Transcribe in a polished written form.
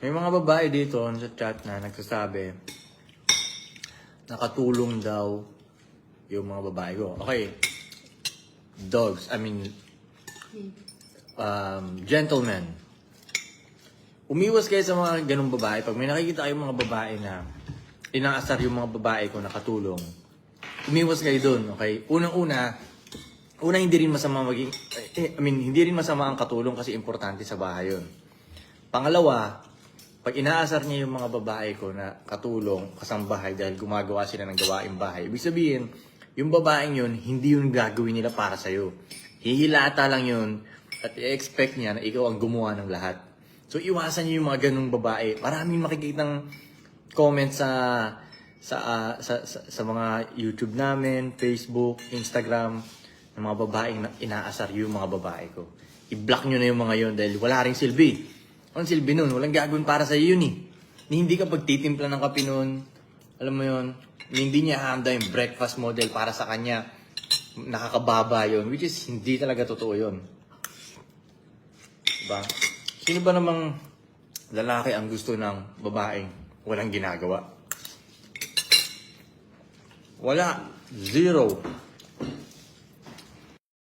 May mga babae dito sa chat na nagsasabi, nakatulong daw yung mga babae ko. Okay. Dogs, gentlemen. Umiwas kayo sa mga ganung babae. Pag may nakikita kayong mga babae na inaasar yung mga babae ko nakatulong, umiwas kayo dun, okay? Unang-una, hindi rin masama hindi rin masama ang katulong kasi importante sa bahay yun. Pangalawa, pag inaasar niya yung mga babae ko na katulong, kasambahay dahil gumagawa sila ng gawaing bahay, ibig sabihin, yung babaeng yun, hindi yung gagawin nila para sa'yo. Hihilata lang yun at i-expect niya na ikaw ang gumawa ng lahat. So, iwasan niyo yung mga ganung babae. Maraming makikitang comments sa mga YouTube namin, Facebook, Instagram, ng mga babaeng inaasar yung mga babae ko. I-block nyo na yung mga yun dahil wala ring silbi. Anong silbi nun? Walang gagawin para sa yun eh. Hindi ka pagtitimpla ng kape nun, alam mo yun, hindi niya handa yung breakfast model para sa kanya. Nakakababa yun, which is hindi talaga totoo yun. Diba? Sino ba namang lalaki ang gusto ng babaeng walang ginagawa? Wala. Zero.